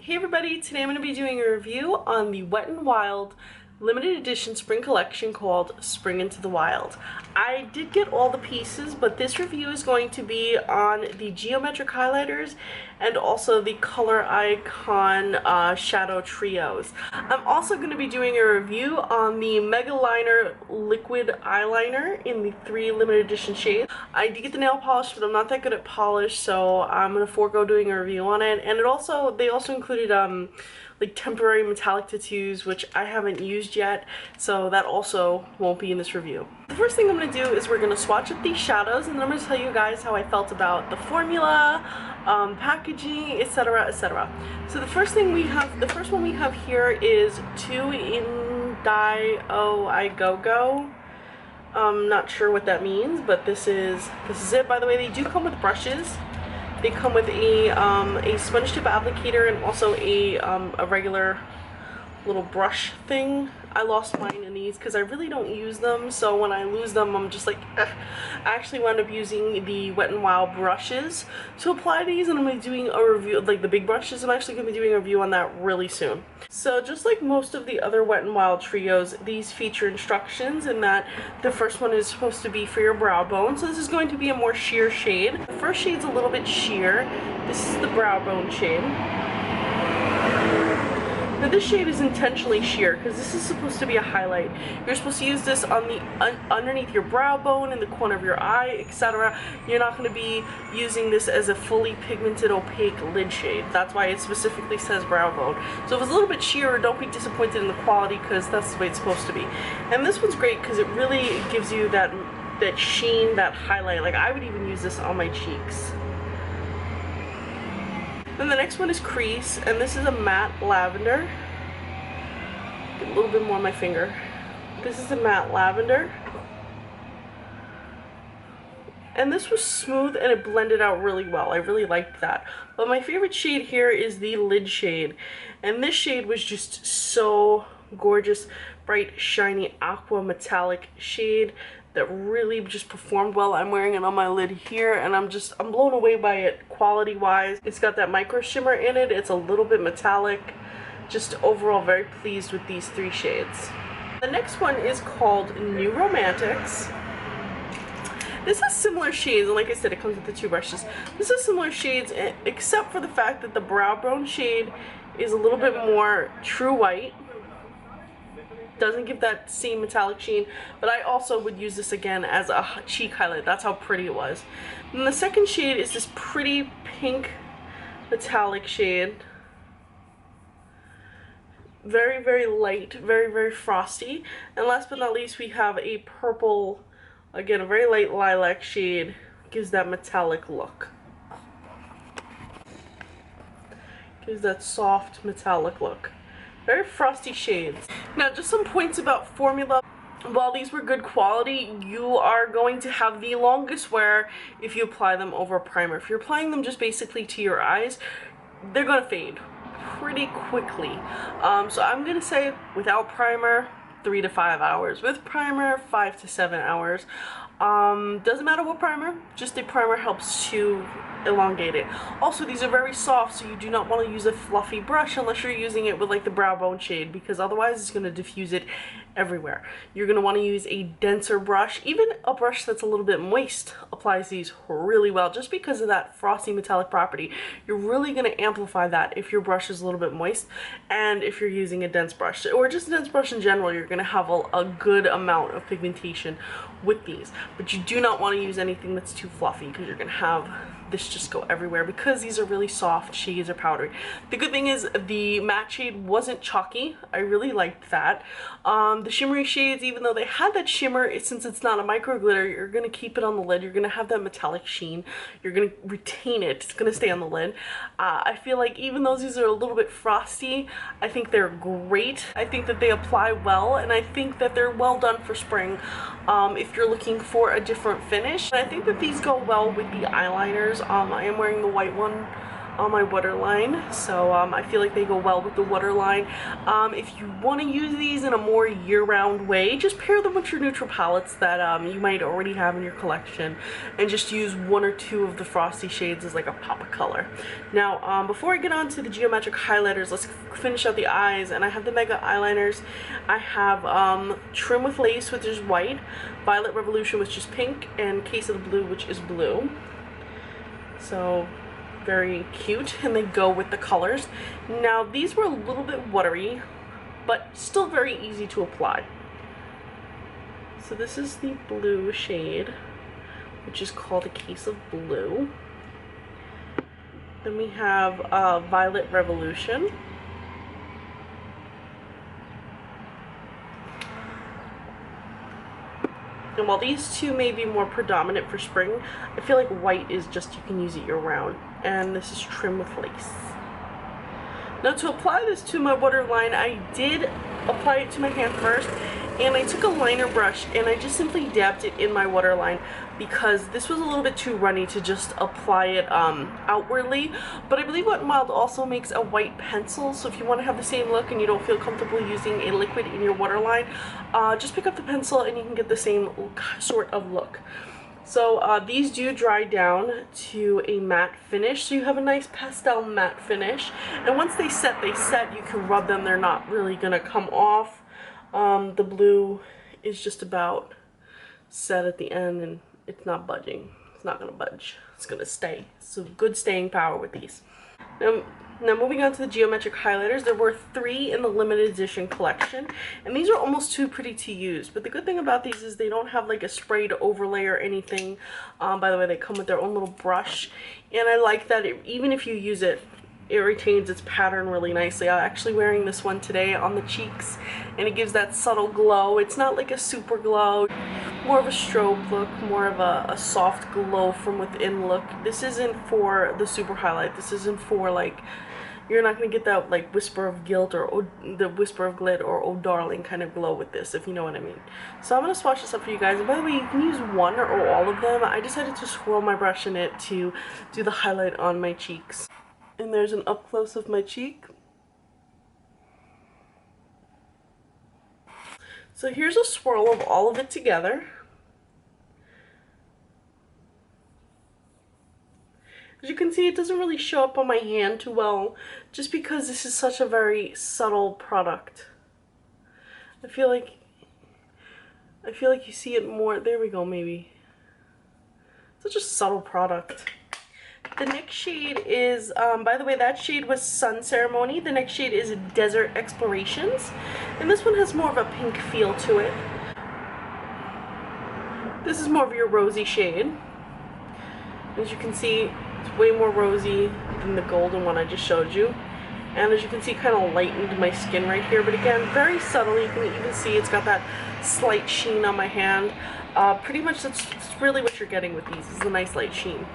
Hey everybody, today I'm going to be doing a review on the Wet n Wild limited edition spring collection called Spring into the Wild. I did get all the pieces, but this review is going to be on the Geometric highlighters and also the Color Icon shadow trios. I'm also going to be doing a review on the Mega Liner liquid eyeliner in the 3 limited edition shades. I did get the nail polish, but I'm not that good at polish, so I'm going to forego doing a review on it. And they also included like temporary metallic tattoos, which I haven't used yet, so that also won't be in this review. The first thing I'm going to do is we're going to swatch up these shadows, and then I'm going to tell you guys how I felt about the formula, packaging, etc, etc. So the first one we have here is 2 in Dye O I Go Go. Not sure what that means, but this is it. By the way, they do come with brushes. They come with a sponge tip applicator and also a regular little brush thing. I lost mine in these because I really don't use them, so when I lose them I'm just like, ugh. I actually wound up using the Wet n Wild brushes to apply these, and I'm going to be doing a review, like the big brushes, I'm actually going to be doing a review on that really soon. So just like most of the other Wet n Wild trios, these feature instructions in that the first one is supposed to be for your brow bone, so this is going to be a more sheer shade. The first shade's a little bit sheer. This is the brow bone shade. Now this shade is intentionally sheer because this is supposed to be a highlight. You're supposed to use this on the underneath your brow bone, in the corner of your eye, etc. You're not going to be using this as a fully pigmented opaque lid shade. That's why it specifically says brow bone. So if it's a little bit sheer, don't be disappointed in the quality because that's the way it's supposed to be. And this one's great because it really gives you that sheen, that highlight. Like I would even use this on my cheeks. Then the next one is Crease, and this is a matte lavender. Get a little bit more on my finger. This is a matte lavender. And this was smooth and it blended out really well. I really liked that. But my favorite shade here is the lid shade. And this shade was just so gorgeous, bright, shiny, aqua metallic shade that really just performed well. I'm wearing it on my lid here, and I'm blown away by it quality wise. It's got that micro shimmer in it. It's a little bit metallic. Just overall very pleased with these 3 shades. The next one is called New Romantics. This has similar shades, and like I said, it comes with the 2 brushes. This has similar shades, except for the fact that the brow bone shade is a little bit more true white. Doesn't give that same metallic sheen, but I also would use this again as a cheek highlight. That's how pretty it was. And the second shade is this pretty pink metallic shade. Very, very light, very, very frosty. And last but not least, we have a purple, again, a very light lilac shade. Gives that metallic look. Gives that soft metallic look. Very frosty shades. Now, just some points about formula. While these were good quality, you are going to have the longest wear if you apply them over a primer. If you're applying them just basically to your eyes, they're going to fade pretty quickly. So I'm going to say without primer, 3 to 5 hours. With primer, 5 to 7 hours. Doesn't matter what primer, just a primer helps to elongate it. Also, these are very soft, so you do not want to use a fluffy brush unless you're using it with like the brow bone shade, because otherwise it's going to diffuse it everywhere. You're going to want to use a denser brush. Even a brush that's a little bit moist applies these really well, just because of that frosty metallic property. You're really going to amplify that if your brush is a little bit moist, and if you're using a dense brush, or just a dense brush in general, you're going to have a good amount of pigmentation with these. But you do not want to use anything that's too fluffy, because you're going to have this just go everywhere, because these are really soft shades or powdery. The good thing is the matte shade wasn't chalky. I really liked that. The shimmery shades, even though they had that shimmer, since it's not a micro glitter, you're going to keep it on the lid. You're going to have that metallic sheen. You're going to retain it. It's going to stay on the lid. I feel like even though these are a little bit frosty, I think they're great. I think that they apply well, and I think that they're well done for spring if you're looking for a different finish. And I think that these go well with the eyeliners. I am wearing the white one on my waterline, so I feel like they go well with the waterline. If you want to use these in a more year-round way, just pair them with your neutral palettes that you might already have in your collection, and just use one or two of the frosty shades as like a pop of color. Now, before I get on to the geometric highlighters, let's finish out the eyes. And I have the Mega eyeliners. I have Trim with Lace, which is white, Violet Revolution, which is pink, and Case of the Blue, which is blue. So very cute, and they go with the colors. Now, these were a little bit watery, but still very easy to apply. So this is the blue shade, which is called A Case of Blue. Then we have Violet Revolution. And while these two may be more predominant for spring, I feel like white is just, you can use it year round. And this is Trim with Lace. Now, to apply this to my waterline, I did apply it to my hand first, and I took a liner brush and I just simply dabbed it in my waterline because this was a little bit too runny to just apply it outwardly. But I believe Wet n Wild also makes a white pencil, so if you want to have the same look and you don't feel comfortable using a liquid in your waterline, just pick up the pencil and you can get the same sort of look. So these do dry down to a matte finish, so you have a nice pastel matte finish. And once they set, you can rub them. They're not really going to come off. The blue is just about set at the end, and it's not budging. It's not going to budge. It's going to stay. So good staying power with these. Now moving on to the geometric highlighters, there were 3 in the limited edition collection, and these are almost too pretty to use. But the good thing about these is they don't have like a sprayed overlay or anything. By the way, they come with their own little brush, and I like that even if you use it, it retains its pattern really nicely. I'm actually wearing this one today on the cheeks, and it gives that subtle glow. It's not like a super glow, more of a strobe look, more of a soft glow from within look. This isn't for the super highlight. This isn't for like, you're not going to get that like whisper of guilt or the whisper of glit or oh darling kind of glow with this, if you know what I mean. So I'm going to swatch this up for you guys. And by the way, you can use one or all of them. I decided to swirl my brush in it to do the highlight on my cheeks. And there's an up close of my cheek. So here's a swirl of all of it together. As you can see, it doesn't really show up on my hand too well, just because this is such a very subtle product. I feel like you see it more. There we go, maybe. Such a subtle product. The next shade is, by the way, that shade was Sun Ceremony. The next shade is Desert Explorations. And this one has more of a pink feel to it. This is more of your rosy shade. As you can see, it's way more rosy than the golden one I just showed you. And as you can see, it kind of lightened my skin right here. But again, very subtle. You can even see it's got that slight sheen on my hand. Pretty much that's really what you're getting with these, is a nice light sheen.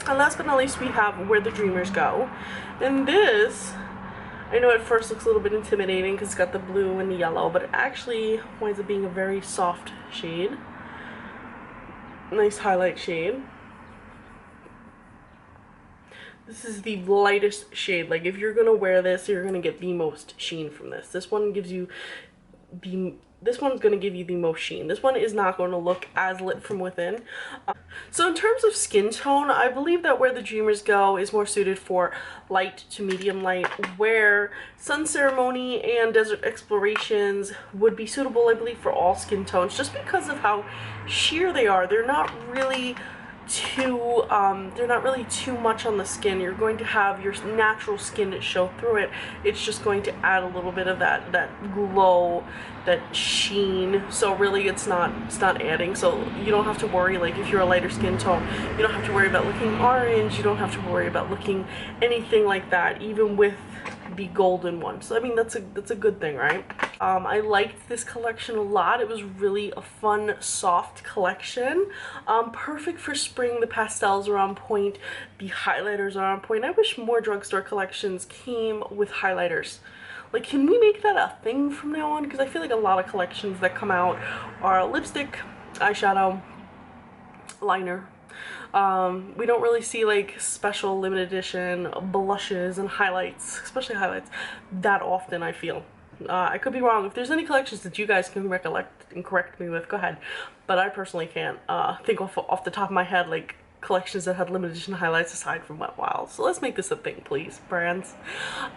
And last but not least, we have Where the Dreamers Go. And this, I know at first looks a little bit intimidating because it's got the blue and the yellow, but it actually winds up being a very soft shade. Nice highlight shade. This is the lightest shade. Like, if you're going to wear this, you're going to get the most sheen from this. This one gives you this one's going to give you the most sheen. This one is not going to look as lit from within. So in terms of skin tone, I believe that Where the Dreamers Go is more suited for light to medium light, where Sun Ceremony and Desert Explorations would be suitable, I believe, for all skin tones, just because of how sheer they are. They're not really too much on the skin. You're going to have your natural skin show through it. It's just going to add a little bit of that glow, that sheen. So really it's not adding. So you don't have to worry, like if you're a lighter skin tone, you don't have to worry about looking orange, you don't have to worry about looking anything like that, even with the golden one. So I mean, that's a good thing, right? I liked this collection a lot. It was really a fun, soft collection. Perfect for spring. The pastels are on point. The highlighters are on point. I wish more drugstore collections came with highlighters. Like, can we make that a thing from now on? Because I feel like a lot of collections that come out are lipstick, eyeshadow, liner, We don't really see like special limited edition blushes and highlights, especially highlights, that often, I feel. I could be wrong. If there's any collections that you guys can recollect and correct me with, go ahead. But I personally can't think off the top of my head like collections that had limited edition highlights aside from Wet n Wild. So let's make this a thing, please, brands.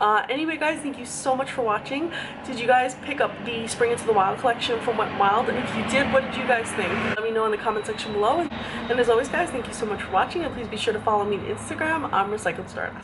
Anyway, guys, thank you so much for watching. Did you guys pick up the Spring Into the Wild collection from Wet n Wild? And if you did, what did you guys think? Let me know in the comment section below. And as always, guys, thank you so much for watching. And please be sure to follow me on Instagram. I'm Recycled Stardust.